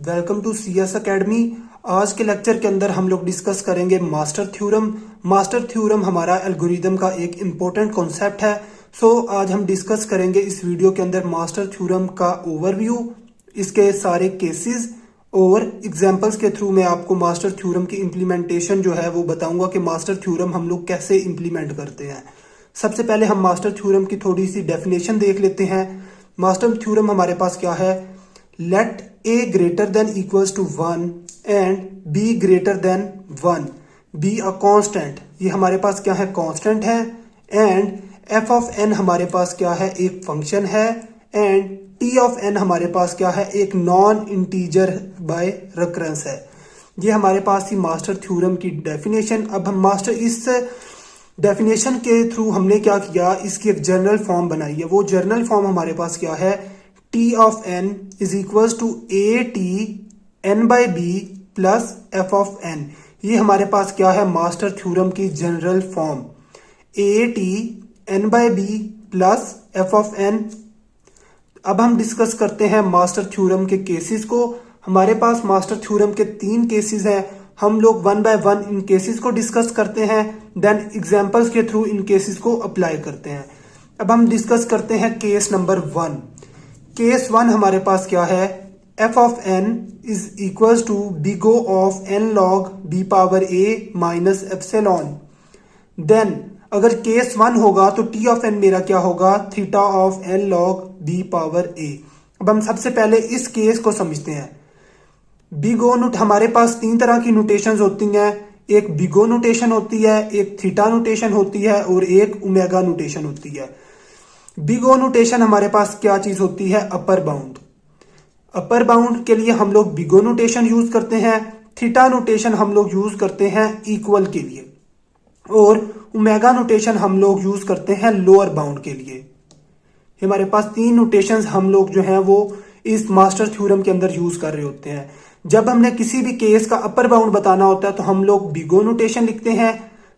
Welcome to CS academy. आज के lecture के अंदर हम लोग डिस्कस करेंगे मास्टर थ्योरम। मास्टर थ्योरम हमारा एल्गोरिदम का एक इम्पोर्टेंट कॉन्सेप्ट है। आज हम डिस्कस करेंगे इस वीडियो के अंदर मास्टर थ्योरम का ओवरव्यू, इसके सारे केसेस और एग्जांपल्स के थ्रू मैं आपको मास्टर थ्योरम की इम्प्लीमेंटेशन जो है वो बताऊंगा कि मास्टर थ्योरम हम लोग कैसे इम्प्लीमेंट करते हैं। सबसे पहले हम मास्टर थ्योरम की थोड़ी सी डेफिनेशन देख लेते हैं। मास्टर थ्योरम हमारे पास क्या है? Let a greater than equals to 1 and b greater than 1 be a constant। ये हमारे पास क्या है? कांस्टेंट है। एंड f of n हमारे पास क्या है? एक फंक्शन है। एंड t of n हमारे पास क्या है? एक नॉन इंटीजर बाय रिकरेंस है। ये हमारे पास थी मास्टर थ्योरम की डेफिनेशन। अब हम इस डेफिनेशन के थ्रू हमने क्या किया? इसकी एक जनरल फॉर्म बनाई है। वो जनरल फॉर्म हमारे पास क्या है? t of n is equals to at n by b plus f of n। ये हमारे पास क्या है? मास्टर थ्योरम की general form at n by b plus f of n। अब हम डिस्कस करते हैं मास्टर थ्योरम के केसेस को। हमारे पास मास्टर थ्योरम के 3 केसेस हैं। हम लोग 1 बाय 1 इन केसेस को डिस्कस करते हैं, देन एग्जांपल्स के थ्रू इन केसेस को अप्लाई करते हैं। अब हम डिस्कस करते हैं केस नंबर 1। केस 1 हमारे पास क्या है? f of n is equals to big O of n log b power a minus epsilon. Then अगर केस 1 होगा तो t of n मेरा क्या होगा? Theta of n log b power a। अब हम सबसे पहले इस केस को समझते हैं। बिग O नोट हमारे पास 3 तरह की नोटेशंस होती हैं। एक बिग O नोटेशन होती है, एक थीटा नोटेशन होती है और एक ओमेगा नोटेशन होती है। बिग O नोटेशन हमारे पास क्या चीज होती है? Upper bound. अपर बाउंड के लिए हम लोग बिग O नोटेशन यूज करते हैं। थीटा नोटेशन हम लोग यूज करते हैं इक्वल के लिए, और ओमेगा नोटेशन हम लोग यूज करते हैं लोअर बाउंड के लिए। हमारे पास 3 नोटेशंस हम लोग जो हैं वो इस मास्टर थ्योरम के अंदर यूज कर रहे होते हैं। जब हमने किसी भी केस का अपर बाउंड बताना होता है तो हम लोग बिग O नोटेशन लिखते हैं।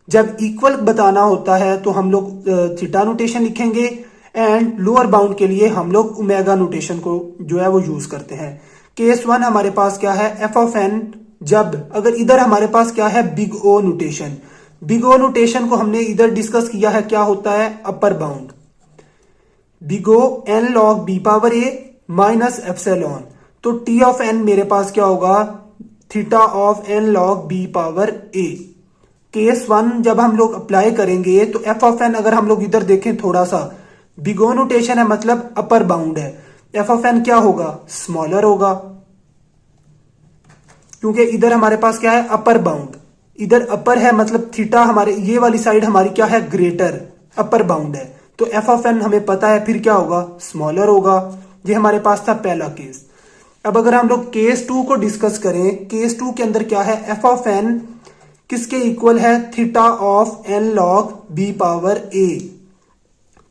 जब इक्वल बताना होता है तो हम लोग थीटा नोटेशन लिखेंगे। एंड लोअर बाउंड के लिए हम लोग ओमेगा नोटेशन को जो है वो यूज करते हैं। केस 1 हमारे पास क्या है? f of n। जब अगर इधर हमारे पास क्या है? Big O notation. Big O notation को हमने इधर डिस्कस किया है, क्या होता है? Upper bound. Big O n log b power a minus epsilon. तो t of n मेरे पास क्या होगा? Theta of n log b power a। Case 1 जब हम लोग अप्लाई करेंगे तो f of n अगर हम लोग इधर देखें थोड़ा सा, बिग O नोटेशन है मतलब अपर बाउंड है। f of n क्या होगा? स्मॉलर होगा, क्योंकि इधर हमारे पास क्या है? Upper bound. इधर अपर है मतलब थीटा हमारे ये वाली साइड हमारी क्या है? ग्रेटर, अपर बाउंड है। तो f of n हमें पता है, फिर क्या होगा? स्मॉलर होगा। ये हमारे पास था पहला केस। अब अगर हम लोग केस 2 को डिस्कस करें, केस 2 के अंदर क्या है? f of n किसके इक्वल है? Theta of n log b power a।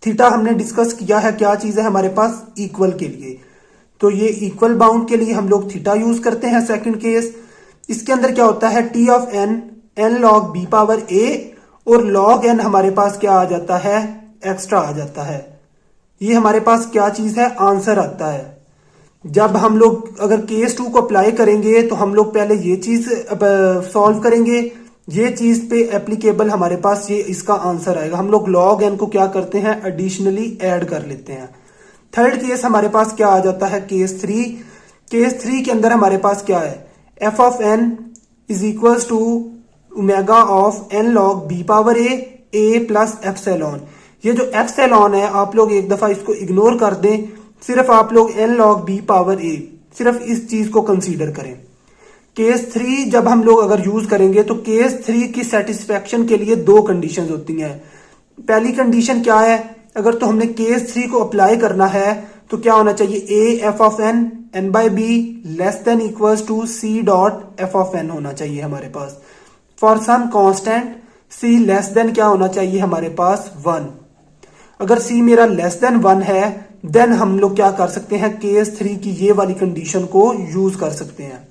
Theta हमने डिस्कस किया है, क्या चीज है हमारे पास? इक्वल के लिए। तो ये इक्वल बाउंड के लिए हम लोग थीटा यूज करते हैं। सेकंड केस, इसके अंदर क्या होता है? t of n n log b power a, और log n हमारे पास क्या आ जाता है? एक्स्ट्रा आ जाता है। ये हमारे पास क्या चीज है? आंसर आता है। जब हम लोग अगर केस 2 को अप्लाई करेंगे तो हम लोग पहले ये चीज सॉल्व करेंगे। ये चीज पे एप्लीकेबल हमारे पास ये इसका आंसर आएगा। हम लोग log n को क्या करते हैं? एडिशनली ऐड कर लेते हैं। थर्ड केस हमारे पास क्या आ जाता है? केस 3। केस 3 के अंदर हमारे पास क्या है? f of n is equals to omega of n log b power a plus epsilon. ये जो एप्सिलॉन है आप लोग एक दफा इसको इग्नोर कर दें, सिर्फ आप लोग n log b power a सिर्फ इस चीज को कंसीडर करें। केस 3 जब हम लोग अगर यूज करेंगे तो केस 3 की सेटिस्फेक्शन के लिए 2 कंडीशंस होती हैं। पहली कंडीशन क्या है? अगर तो हमने केस 3 को अप्लाई करना है तो क्या होना चाहिए? a f of n n by b less than equals to c dot f of n होना चाहिए हमारे पास। For some constant c less than क्या होना चाहिए हमारे पास? 1। अगर c मेरा लेस देन 1 है देन हम लोग क्या कर सकते हैं? केस 3 की ये वाली कंडीशन को यूज कर सकते हैं।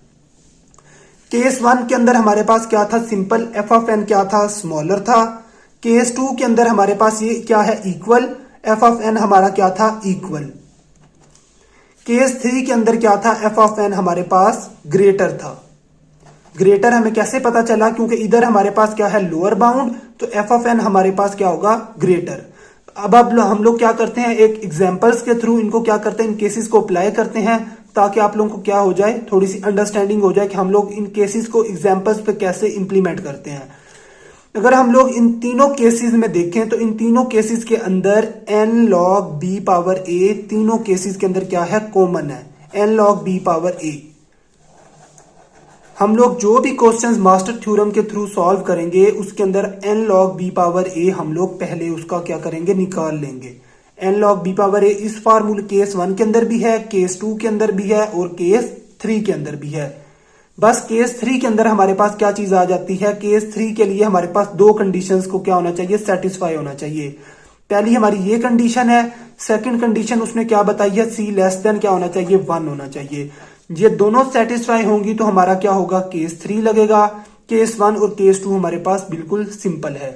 केस 1 के अंदर हमारे पास क्या था? सिंपल f of n क्या था? स्मॉलर था। केस 2 के अंदर हमारे पास ये क्या है? इक्वल। f of n हमारा क्या था? इक्वल। केस 3 के अंदर क्या था, एफ ऑफ एन हमारे पास ग्रेटर था। ग्रेटर हमें कैसे पता चला, क्योंकि इधर हमारे पास क्या है लोअर बाउंड, तो एफ ऑफ एन हमारे पास क्या होगा ग्रेटर। अब हम लोग क्या करते हैं, एक एग्जांपल्स के थ्रू इनको क्या करते हैं, इन केसेस को अप्लाई करते हैं, ताकि आप लोगों को क्या हो जाए, थोड़ी सी अंडरस्टैंडिंग हो जाए कि हम लोग इन केसेस को एग्जांपल्स पे कैसे इंप्लीमेंट करते हैं। अगर हम लोग इन तीनों केसेस में देखें तो इन तीनों केसेस के अंदर n log b power a तीनों केसेस के अंदर क्या है, कॉमन है, n log b power a। हम लोग जो भी क्वेश्चंस मास्टर थ्योरम के थ्रू सॉल्व करेंगे उसके अंदर n log b power a हम लोग पहले उसका क्या करेंगे, निकाल लेंगे। n log b power a इस फार्मूले केस 1 के अंदर भी है, केस 2 के अंदर भी है और केस 3 के अंदर भी है। बस केस 3 के अंदर हमारे पास क्या चीज आ जाती है, केस 3 के लिए हमारे पास दो कंडीशंस को क्या होना चाहिए, सेटिस्फाई होना चाहिए। पहली हमारी ये कंडीशन है, सेकंड कंडीशन उसने क्या बताई है, c लेस देन क्या होना चाहिए, 1 होना चाहिए। ये दोनों सेटिस्फाई होंगी तो हमारा क्या होगा, केस 3 लगेगा। केस 1 और केस 2 हमारे पास बिल्कुल सिंपल है।